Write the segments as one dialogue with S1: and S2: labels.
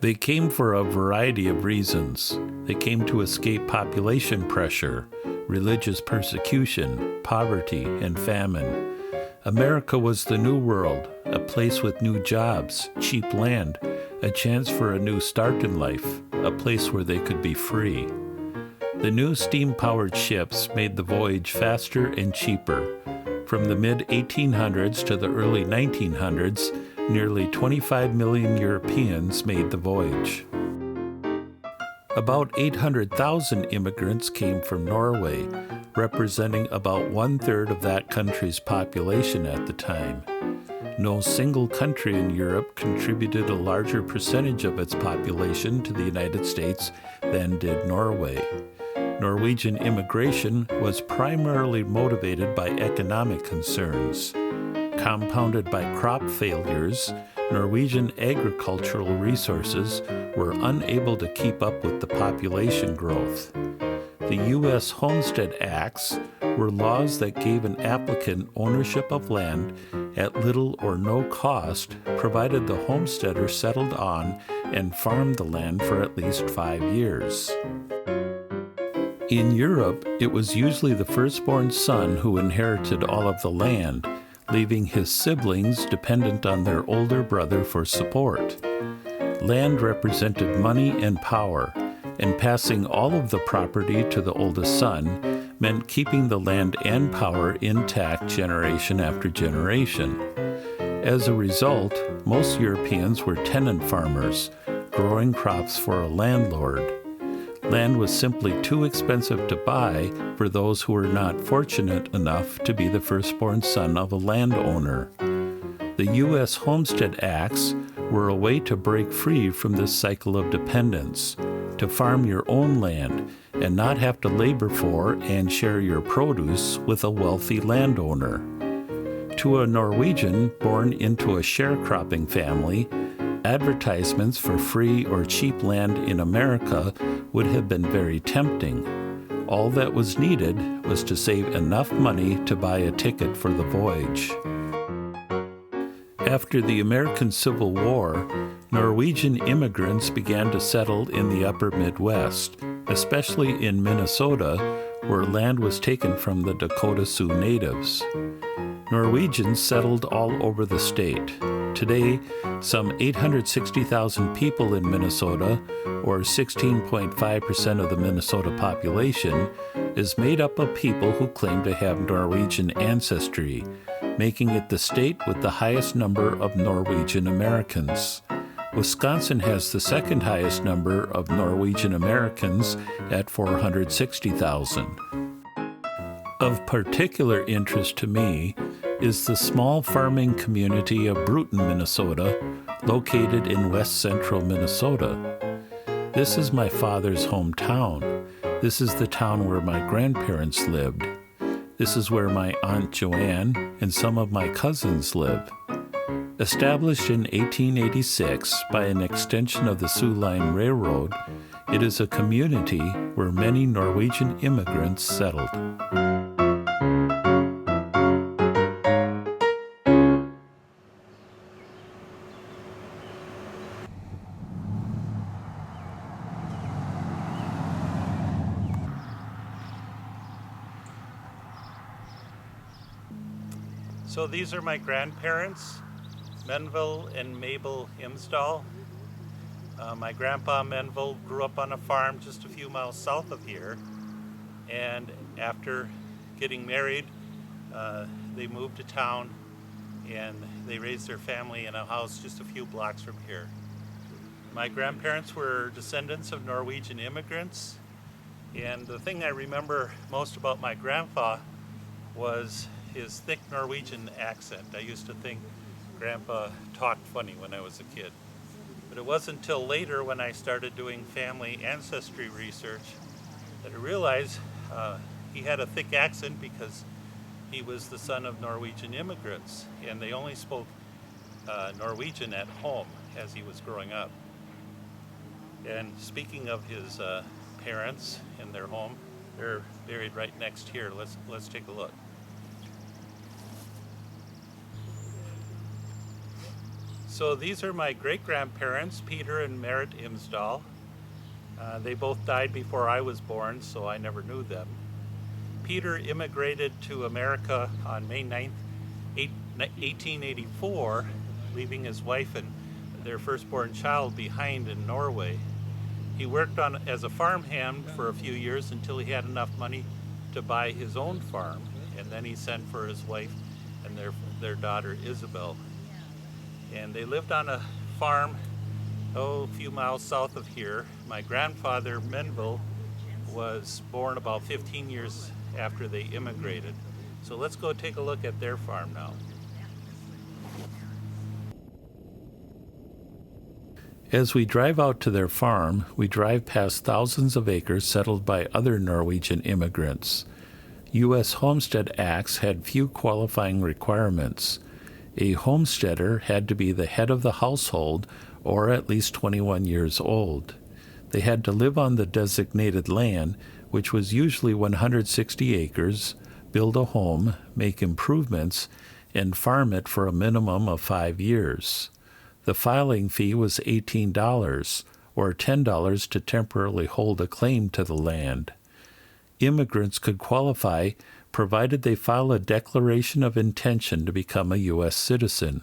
S1: They came for a variety of reasons. They came to escape population pressure, religious persecution, poverty, and famine. America was the new world, a place with new jobs, cheap land, a chance for a new start in life, a place where they could be free. The new steam-powered ships made the voyage faster and cheaper. From the mid-1800s to the early 1900s, nearly 25 million Europeans made the voyage. About 800,000 immigrants came from Norway, representing about one-third of that country's population at the time. No single country in Europe contributed a larger percentage of its population to the United States than did Norway. Norwegian immigration was primarily motivated by economic concerns. Compounded by crop failures, Norwegian agricultural resources were unable to keep up with the population growth. The U.S. Homestead Acts were laws that gave an applicant ownership of land at little or no cost, provided the homesteader settled on and farmed the land for at least 5 years. In Europe, it was usually the firstborn son who inherited all of the land, leaving his siblings dependent on their older brother for support. Land represented money and power, and passing all of the property to the oldest son meant keeping the land and power intact generation after generation. As a result, most Europeans were tenant farmers, growing crops for a landlord. Land was simply too expensive to buy for those who were not fortunate enough to be the firstborn son of a landowner. The U.S. Homestead Acts were a way to break free from this cycle of dependence, to farm your own land and not have to labor for and share your produce with a wealthy landowner. To a Norwegian born into a sharecropping family, advertisements for free or cheap land in America would have been very tempting. All that was needed was to save enough money to buy a ticket for the voyage. After the American Civil War, Norwegian immigrants began to settle in the upper Midwest, especially in Minnesota, where land was taken from the Dakota Sioux natives. Norwegians settled all over the state. Today, some 860,000 people in Minnesota, or 16.5% of the Minnesota population, is made up of people who claim to have Norwegian ancestry, making it the state with the highest number of Norwegian Americans. Wisconsin has the second highest number of Norwegian Americans at 460,000. Of particular interest to me is the small farming community of Bruton, Minnesota, located in west central Minnesota. This is my father's hometown. This is the town where my grandparents lived. This is where my Aunt Joanne and some of my cousins live. Established in 1886 by an extension of the Sioux Line Railroad, it is a community where many Norwegian immigrants settled.
S2: So these are my grandparents, Menville and Mabel Imsdahl. My grandpa Menville grew up on a farm just a few miles south of here, and after getting married, they moved to town and they raised their family in a house just a few blocks from here. My grandparents were descendants of Norwegian immigrants, and the thing I remember most about my grandpa was his thick Norwegian accent. I used to think Grandpa talked funny when I was a kid. But it wasn't until later when I started doing family ancestry research that I realized he had a thick accent because he was the son of Norwegian immigrants, and they only spoke Norwegian at home as he was growing up. And speaking of his parents in their home, they're buried right next here. Let's take a look. So these are my great-grandparents, Peder and Marit Imsdahl. They both died before I was born, so I never knew them. Peder immigrated to America on May 9th, 1884, leaving his wife and their firstborn child behind in Norway. He worked as a farmhand for a few years until he had enough money to buy his own farm, and then he sent for his wife and their daughter Annabel. And they lived on a farm a few miles south of here. My grandfather Menville was born about 15 years after they immigrated. So let's go take a look at their farm now.
S1: As we drive out to their farm, we drive past thousands of acres settled by other Norwegian immigrants. U.S. Homestead Acts had few qualifying requirements. A homesteader had to be the head of the household or at least 21 years old. They had to live on the designated land, which was usually 160 acres, build a home, make improvements, and farm it for a minimum of 5 years. The filing fee was $18, or $10 to temporarily hold a claim to the land. Immigrants could qualify provided they file a declaration of intention to become a U.S. citizen.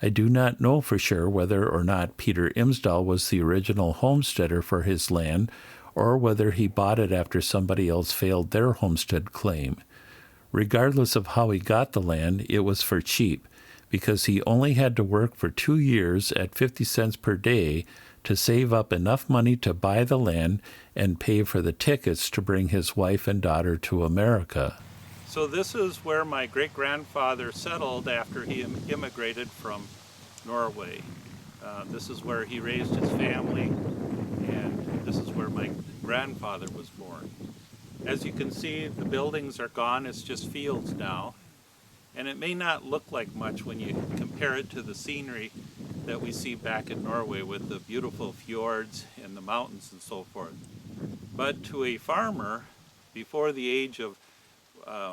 S1: I do not know for sure whether or not Peder Imsdahl was the original homesteader for his land, or whether he bought it after somebody else failed their homestead claim. Regardless of how he got the land, it was for cheap, because he only had to work for 2 years at 50 cents per day to save up enough money to buy the land and pay for the tickets to bring his wife and daughter to America.
S2: So this is where my great-grandfather settled after he immigrated from Norway. This is where he raised his family, and this is where my grandfather was born. As you can see, the buildings are gone, it's just fields now. And it may not look like much when you compare it to the scenery that we see back in Norway with the beautiful fjords and the mountains and so forth. But to a farmer, before the age of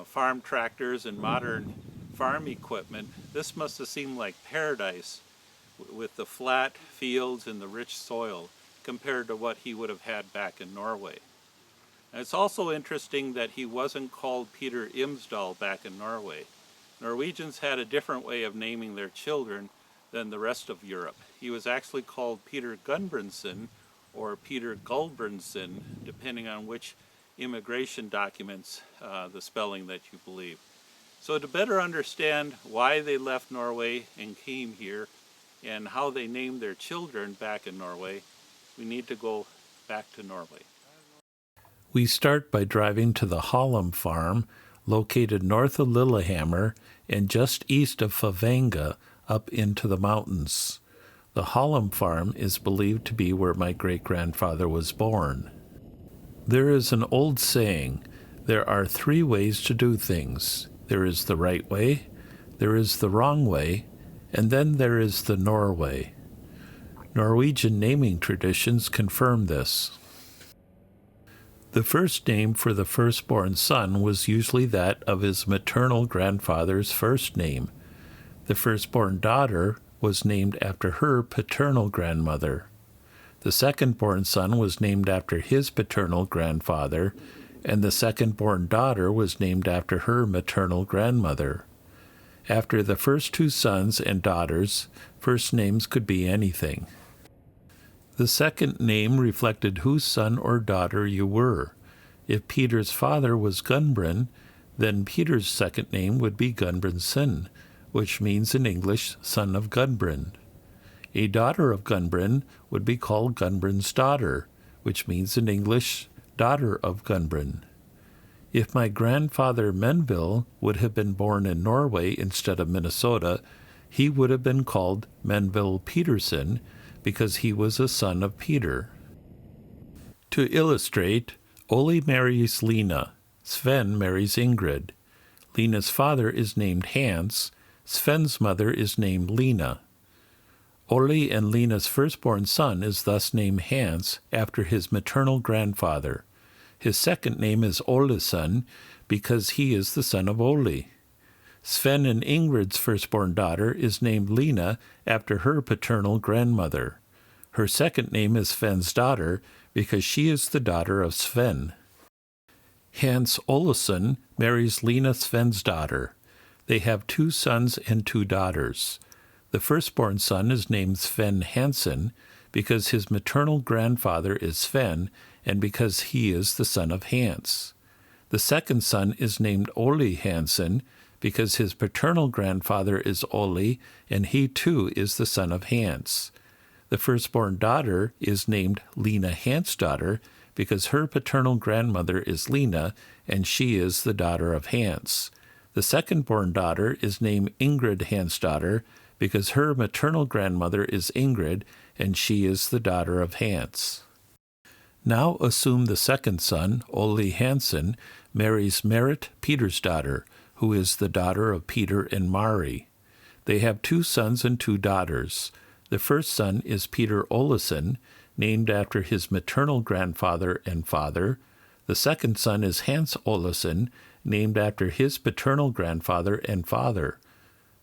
S2: farm tractors and modern farm equipment, this must have seemed like paradise with the flat fields and the rich soil compared to what he would have had back in Norway. And it's also interesting that he wasn't called Peder Imsdahl back in Norway. Norwegians had a different way of naming their children than the rest of Europe. He was actually called Peter Gudbrandsdølen or Peter Gudbrandsdølen, depending on which immigration documents the spelling that you believe. So to better understand why they left Norway and came here and how they named their children back in Norway, we need to go back to Norway.
S1: We start by driving to the Hollom Farm, located north of Lillehammer and just east of Stavanger, up into the mountains. The Hollom Farm is believed to be where my great-grandfather was born. There is an old saying, there are 3 ways to do things. There is the right way, there is the wrong way, and then there is the Norway. Norwegian naming traditions confirm this. The first name for the firstborn son was usually that of his maternal grandfather's first name. The firstborn daughter was named after her paternal grandmother. The second-born son was named after his paternal grandfather, and the second-born daughter was named after her maternal grandmother. After the first 2 sons and daughters, first names could be anything. The second name reflected whose son or daughter you were. If Peter's father was Gudbrand, then Peter's second name would be Gudbrandsdølen, which means in English, son of Gudbrand. A daughter of Gudbrand would be called Gudbrand's daughter, which means in English, daughter of Gudbrand. If my grandfather Menville would have been born in Norway instead of Minnesota, he would have been called Menville Peterson because he was a son of Peter. To illustrate, Ole marries Lena, Sven marries Ingrid. Lena's father is named Hans, Sven's mother is named Lena. Ole and Lena's firstborn son is thus named Hans after his maternal grandfather. His second name is Oleson because he is the son of Ole. Sven and Ingrid's firstborn daughter is named Lena after her paternal grandmother. Her second name is Sven's daughter because she is the daughter of Sven. Hans Olsson marries Lena, Sven's daughter. They have 2 sons and 2 daughters. The firstborn son is named Sven Hansen because his maternal grandfather is Sven and because he is the son of Hans. The second son is named Ole Hansen because his paternal grandfather is Ole and he too is the son of Hans. The firstborn daughter is named Lena Hansdotter because her paternal grandmother is Lena and she is the daughter of Hans. The second-born daughter is named Ingrid Hansdotter because her maternal grandmother is Ingrid and she is the daughter of Hans. Now assume the second son, Ole Hansen, marries Marit Peter's daughter, who is the daughter of Peder and Marit. They have 2 sons and 2 daughters. The first son is Peder Olsson, named after his maternal grandfather and father. The second son is Hans Olsson, named after his paternal grandfather and father.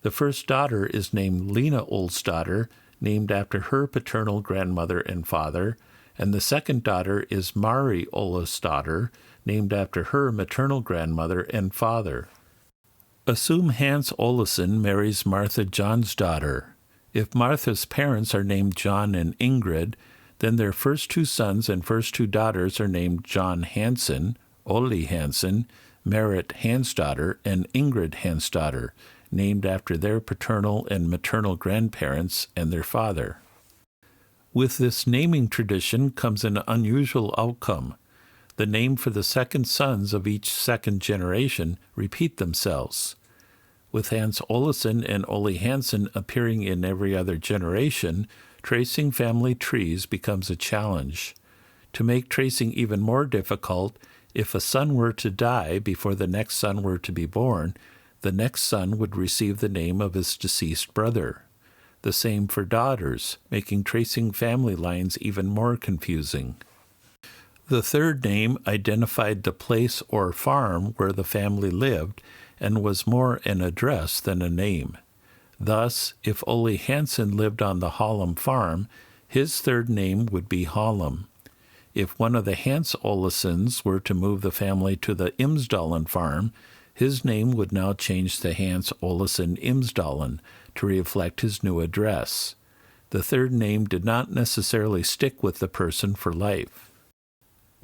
S1: The first daughter is named Lena Olsdotter, named after her paternal grandmother and father, and the second daughter is Mari Olsdotter, named after her maternal grandmother and father. Assume Hans Olsson marries Martha John's daughter. If Martha's parents are named John and Ingrid, then their first 2 sons and first 2 daughters are named John Hansen, Ole Hansen, Marit Hansdotter, and Ingrid Hansdotter, named after their paternal and maternal grandparents and their father. With this naming tradition comes an unusual outcome. The name for the second sons of each second generation repeat themselves. With Hans Olsson and Ole Hansen appearing in every other generation, tracing family trees becomes a challenge. To make tracing even more difficult, if a son were to die before the next son were to be born, the next son would receive the name of his deceased brother. The same for daughters, making tracing family lines even more confusing. The third name identified the place or farm where the family lived and was more an address than a name. Thus, if Ole Hansen lived on the Hollom Farm, his third name would be Hollom. If one of the Hans Olssons were to move the family to the Imsdalen farm, his name would now change to Hans Olsson Imsdalen to reflect his new address. The third name did not necessarily stick with the person for life.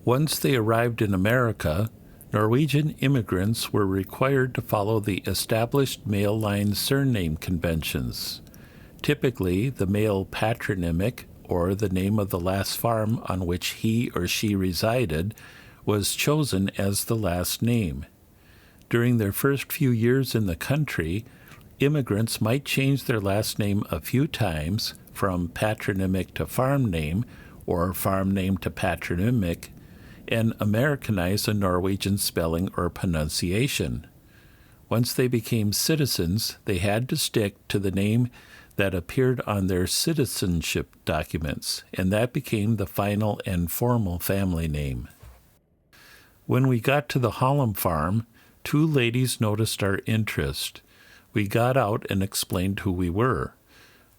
S1: Once they arrived in America, Norwegian immigrants were required to follow the established male line surname conventions. Typically, the male patronymic, or the name of the last farm on which he or she resided, was chosen as the last name. During their first few years in the country, immigrants might change their last name a few times from patronymic to farm name, or farm name to patronymic, and Americanize a Norwegian spelling or pronunciation. Once they became citizens, they had to stick to the name that appeared on their citizenship documents, and that became the final and formal family name. When we got to the Hollom Farm, 2 ladies noticed our interest. We got out and explained who we were.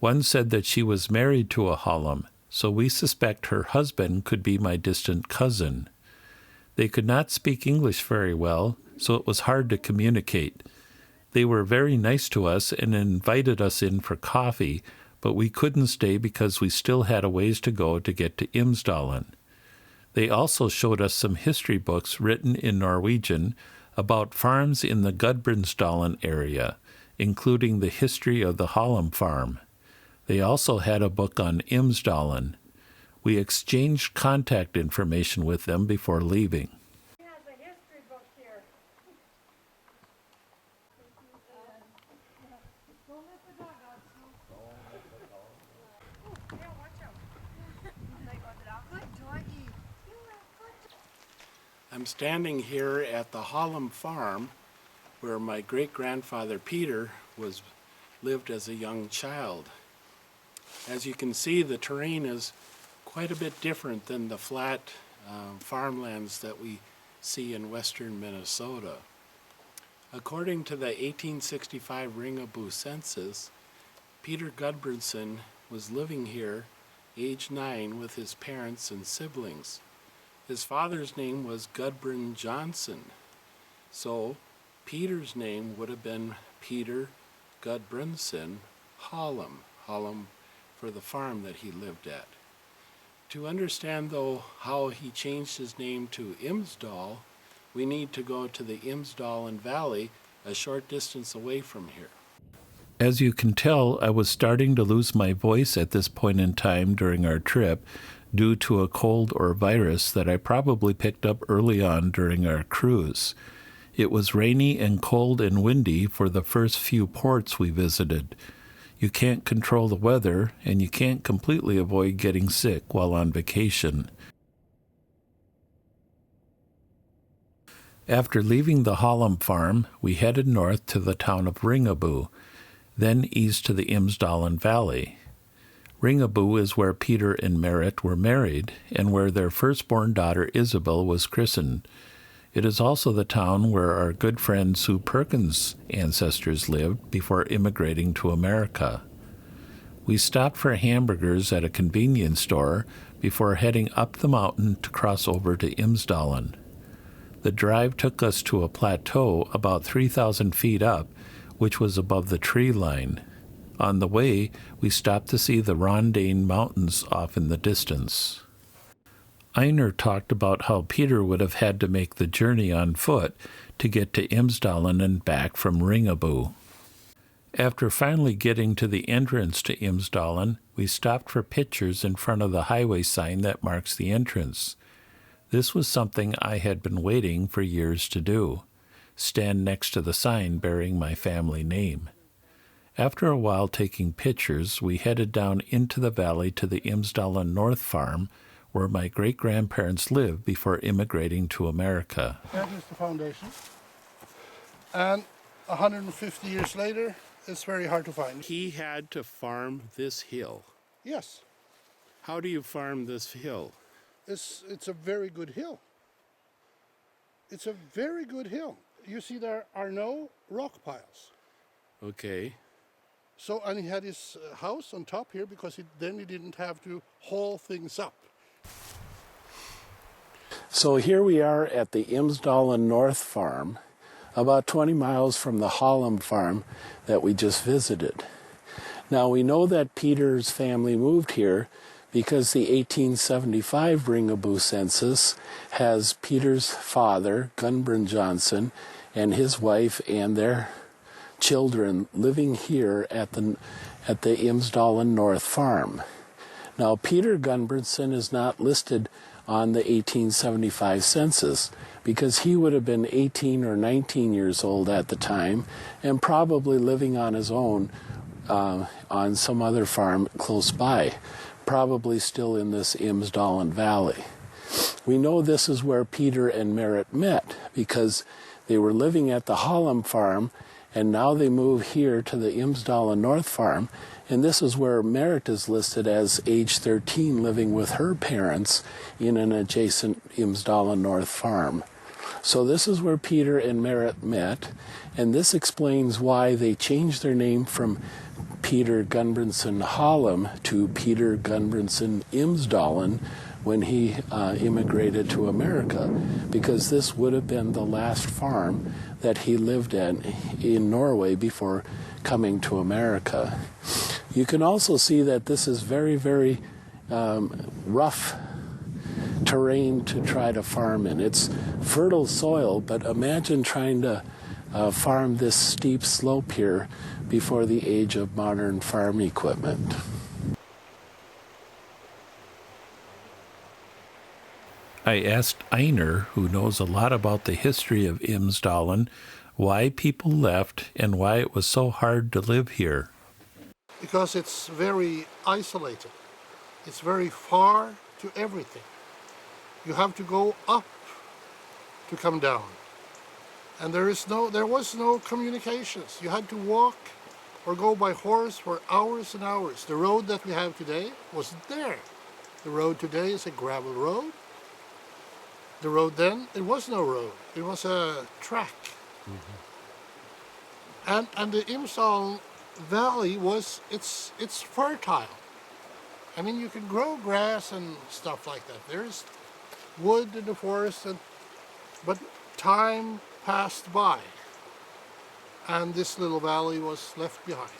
S1: One said that she was married to a Hollom, so we suspect her husband could be my distant cousin. They could not speak English very well, so it was hard to communicate. They were very nice to us and invited us in for coffee, but we couldn't stay because we still had a ways to go to get to Imsdalen. They also showed us some history books written in Norwegian about farms in the Gudbrandsdølen area, including the history of the Hollom Farm. They also had a book on Imsdalen. We exchanged contact information with them before leaving.
S3: He has a history book here. Don't let the dog out, Snoop. Yeah, watch out. Good doggy.
S4: I'm standing here at the Hollom Farm where my great-grandfather Peter lived as a young child. As you can see, the terrain is quite a bit different than the flat farmlands that we see in western Minnesota. According to the 1865 Ringa Boo census, Peter Gudbrandsson was living here, age 9, with his parents and siblings. His father's name was Gudbrandsdølen, so Peter's name would have been Peter Gudbrandsson Hollom for the farm that he lived at. To understand, though, how he changed his name to Imsdal, we need to go to the Imsdalen Valley, a short distance away from here.
S1: As you can tell, I was starting to lose my voice at this point in time during our trip due to a cold or virus that I probably picked up early on during our cruise. It was rainy and cold and windy for the first few ports we visited. You can't control the weather, and you can't completely avoid getting sick while on vacation. After leaving the Hollom Farm, we headed north to the town of Ringa Boo, then east to the Imsdalen Valley. Ringa Boo is where Peder and Marit were married, and where their firstborn daughter Isabel was christened. It is also the town where our good friend Sue Perkins' ancestors lived before immigrating to America. We stopped for hamburgers at a convenience store before heading up the mountain to cross over to Imsdalen. The drive took us to a plateau about 3,000 feet up, which was above the tree line. On the way, we stopped to see the Rondane Mountains off in the distance. Einar talked about how Peter would have had to make the journey on foot to get to Imsdalen and back from Ringa Boo. After finally getting to the entrance to Imsdalen, we stopped for pictures in front of the highway sign that marks the entrance. This was something I had been waiting for years to do, stand next to the sign bearing my family name. After a while taking pictures, we headed down into the valley to the Imsdalen North Farm, where my great-grandparents lived before immigrating to America.
S5: That is the foundation. And 150 years later, it's very hard to find.
S4: He had to farm this hill.
S5: Yes,
S4: How do you farm this hill?
S5: it's a very good hill. It's a very good hill. You see there are no rock piles.
S4: Okay.
S5: So, and he had his house on top here because then he didn't have to haul things up.
S4: So here we are at the Imsdalen North Farm, about 20 miles from the Hollom Farm that we just visited. Now we know that Peter's family moved here because the 1875 Ringa Boo census has Peter's father, Gudbrandsdølen, and his wife and their children living here at the Imsdalen North Farm. Now Peter Gudbrandsson is not listed on the 1875 census because he would have been 18 or 19 years old at the time and probably living on his own on some other farm close by, probably still in this Imsdalen Valley. We know this is where Peder and Marit met because they were living at the Hollom Farm, and now they move here to the Imsdalen North Farm, and this is where Marit is listed as age 13, living with her parents in an adjacent Imsdalen North Farm. So this is where Peder and Marit met, and this explains why they changed their name from Peder Gudbrandsson Hollom to Peder Gudbrandsson Imsdalen when he immigrated to America, because this would have been the last farm that he lived in Norway before coming to America. You can also see that this is very, very rough terrain to try to farm in. It's fertile soil, but imagine trying to farm this steep slope here before the age of modern farm equipment.
S1: I asked Einar, who knows a lot about the history of Imsdalen, why people left and why it was so hard to live here.
S5: Because it's very isolated. It's very far to everything. You have to go up to come down. And there was no communications. You had to walk or go by horse for hours and hours. The road that we have today wasn't there. The road today is a gravel road. The road then, it was no road. It was a track. And the Imsdalen Valley it's fertile. I mean, you can grow grass and stuff like that. There's wood in the forest, but time passed by, and this little valley was left behind.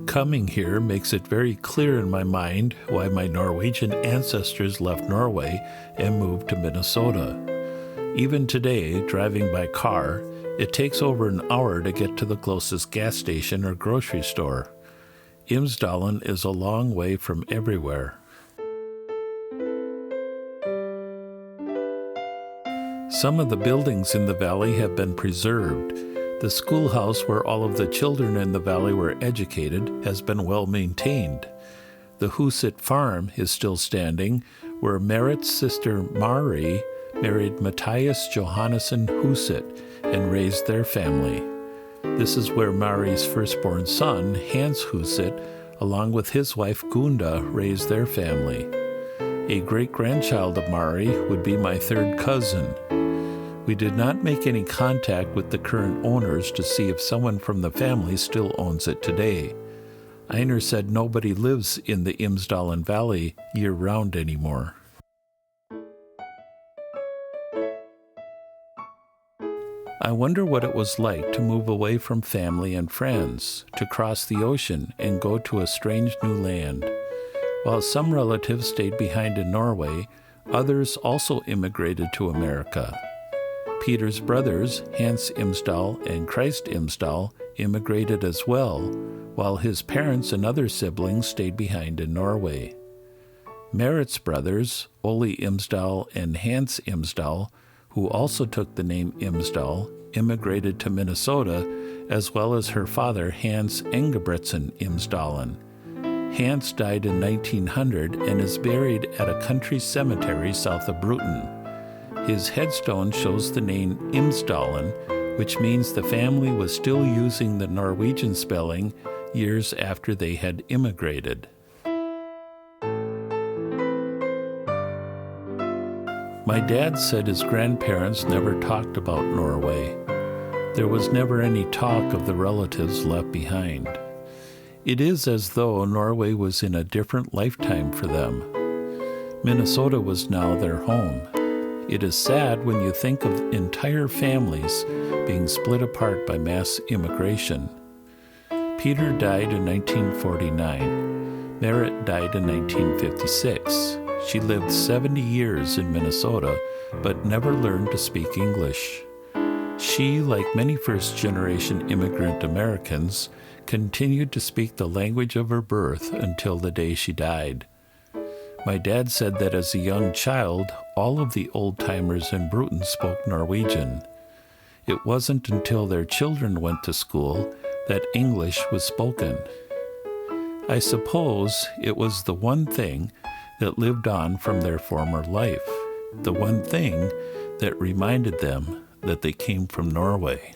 S1: Coming here makes it very clear in my mind why my Norwegian ancestors left Norway and moved to Minnesota. Even today, driving by car, it takes over an hour to get to the closest gas station or grocery store. Imsdalen is a long way from everywhere. Some of the buildings in the valley have been preserved. The schoolhouse where all of the children in the valley were educated has been well maintained. The Homestead Farm is still standing, where Marit's sister Mari married Matthias Johannesson Huset and raised their family. This is where Mari's firstborn son, Hans Huset, along with his wife Gunda, raised their family. A great-grandchild of Mari would be my third cousin. We did not make any contact with the current owners to see if someone from the family still owns it today. Einar said nobody lives in the Imsdalen Valley year-round anymore. I wonder what it was like to move away from family and friends, to cross the ocean and go to a strange new land. While some relatives stayed behind in Norway, others also immigrated to America. Peter's brothers, Hans Imsdahl and Christ Imsdahl, immigrated as well, while his parents and other siblings stayed behind in Norway. Marit's brothers, Ole Imsdahl and Hans Imsdahl, who also took the name Imsdahl, immigrated to Minnesota, as well as her father, Hans Engebretsen Imsdalen. Hans died in 1900 and is buried at a country cemetery south of Bruton. His headstone shows the name Imsdalen, which means the family was still using the Norwegian spelling years after they had immigrated. My dad said his grandparents never talked about Norway. There was never any talk of the relatives left behind. It is as though Norway was in a different lifetime for them. Minnesota was now their home. It is sad when you think of entire families being split apart by mass immigration. Peter died in 1949. Marit died in 1956. She lived 70 years in Minnesota, but never learned to speak English. She, like many first-generation immigrant Americans, continued to speak the language of her birth until the day she died. My dad said that as a young child, all of the old-timers in Bruton spoke Norwegian. It wasn't until their children went to school that English was spoken. I suppose it was the one thing that lived on from their former life, the one thing that reminded them that they came from Norway.